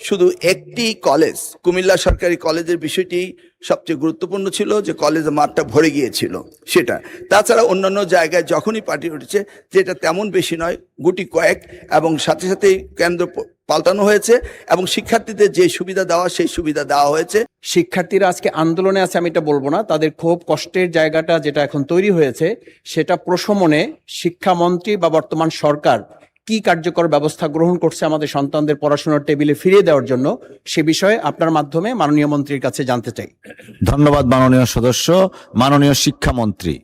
শুধু একটি কলেজ, কুমিল্লা সরকারি কলেজের বিষয়টি সবচেয়ে গুরুত্বপূর্ণ ছিল, যে কলেজের মাঠটা ভরে গিয়েছিল সেটা। তাছাড়া অন্যান্য জায়গায় যখনই পার্টি উঠেছে, যেটা তেমন বেশি নয়, গুটি কয়েক, এবং সাথে সাথেই কেন্দ্র পাল্টানো হয়েছে এবং শিক্ষার্থীদের যে সুবিধা দেওয়া সেই সুবিধা দেওয়া হয়েছে। শিক্ষার্থীরা আজকে আন্দোলনে আছে, আমি এটা বলবো না, তাদের ক্ষোভ কষ্টের জায়গাটা যেটা এখন তৈরি হয়েছে সেটা প্রশমনে শিক্ষামন্ত্রী বা বর্তমান সরকার কি কার্যকর ব্যবস্থা গ্রহণ করছে আমাদের সন্তানদের পড়াশোনার টেবিলে ফিরিয়ে দেওয়ার জন্য, সে বিষয়ে আপনার মাধ্যমে মাননীয় মন্ত্রীর কাছে জানতে চাই। ধন্যবাদ মাননীয় সদস্য। মাননীয় শিক্ষামন্ত্রী।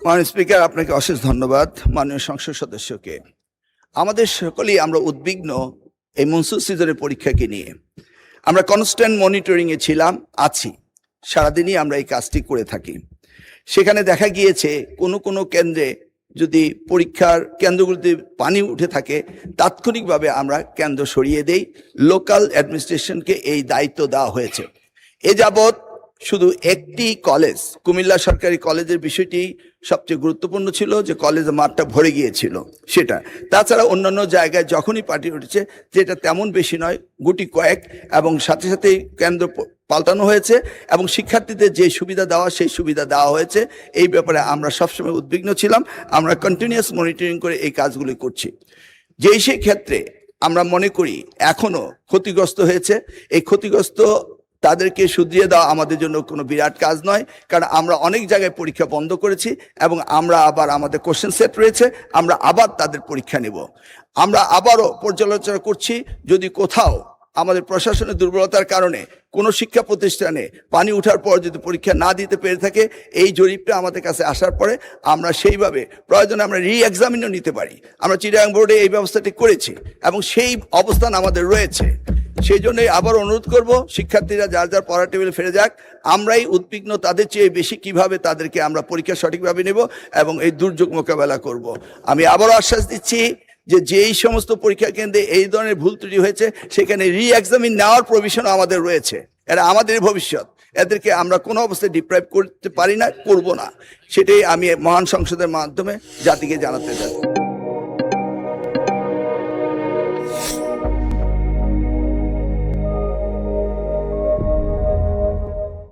মাননীয় স্পিকার, আপনাকে অশেষ ধন্যবাদ। মাননীয় সংসদ সদস্যকে, আমাদের সকলেই আমরা উদ্বিগ্ন এই মনসুন সিজনের পরীক্ষাকে নিয়ে। আমরা কনস্ট্যান্ট মনিটরিংয়ে ছিলাম, আছি, সারাদিনই আমরা এই কাজটি করে থাকি। সেখানে দেখা গিয়েছে কোনো কোনো কেন্দ্রে যদি পরীক্ষার কেন্দ্রগুলিতে পানি উঠে থাকে, তাৎক্ষণিকভাবে আমরা কেন্দ্র সরিয়ে দেই। লোকাল অ্যাডমিনিস্ট্রেশনকে এই দায়িত্ব দেওয়া হয়েছে। এ যাবৎ শুধু একটি কলেজ, কুমিল্লা সরকারি কলেজের বিষয়টি সবচেয়ে গুরুত্বপূর্ণ ছিল, যে কলেজের মাঠটা ভরে গিয়েছিল সেটা। তাছাড়া অন্যান্য জায়গায় যখনই পার্টি উঠেছে, যেটা তেমন বেশি নয়, গুটি কয়েক, এবং সাথে সাথেই কেন্দ্র পাল্টানো হয়েছে এবং শিক্ষার্থীদের যে সুবিধা দেওয়া সেই সুবিধা দেওয়া হয়েছে। এই ব্যাপারে আমরা সবসময় উদ্বিগ্ন ছিলাম। আমরা কন্টিনিউয়াস মনিটরিং করে এই কাজগুলি করছি। যেই সেই ক্ষেত্রে আমরা মনে করি এখনো ক্ষতিগ্রস্ত হয়েছে, এই ক্ষতিগ্রস্ত তাদেরকে শুধরিয়ে দেওয়া আমাদের জন্য কোনো বিরাট কাজ নয়, কারণ আমরা অনেক জায়গায় পরীক্ষা বন্ধ করেছি এবং আমরা আবার আমাদের কোশ্চেন সেট রয়েছে, আমরা আবার তাদের পরীক্ষা নেব। আমরা আবারও পর্যালোচনা করছি, যদি কোথাও আমাদের প্রশাসনের দুর্বলতার কারণে কোনো শিক্ষা প্রতিষ্ঠানে পানি ওঠার পর যদি পরীক্ষা না দিতে পেরে থাকে, এই জরিপটা আমাদের কাছে আসার পরে আমরা সেইভাবে প্রয়োজনে আমরা রি-এক্সামিনও নিতে পারি। আমরা চিটাগাং বোর্ডে এই ব্যবস্থাটি করেছি এবং সেই অবস্থান আমাদের রয়েছে। সেই জন্যই আবার অনুরোধ করব, শিক্ষার্থীরা যার যার পড়ার টেবিলে ফিরে যাক। আমরাই উদ্বিগ্ন তাদের চেয়ে বেশি কিভাবে তাদেরকে আমরা পরীক্ষা সঠিকভাবে নেব এবং এই দুর্যোগ মোকাবেলা করব। আমি আবারও আশ্বাস দিচ্ছি যে যেই সমস্ত পরীক্ষা কেন্দ্রে এই ধরনের ভুল ত্রুটি হয়েছে, সেখানে রি-এক্সামিন নেওয়ার প্রভিশন আমাদের রয়েছে। এরা আমাদের ভবিষ্যৎ, এদেরকে আমরা কোনো অবস্থায় ডিপ্রাইভ করতে পারি না, করব না। সেটাই আমি মহান সংসদের মাধ্যমে জাতিকে জানাতে চাই।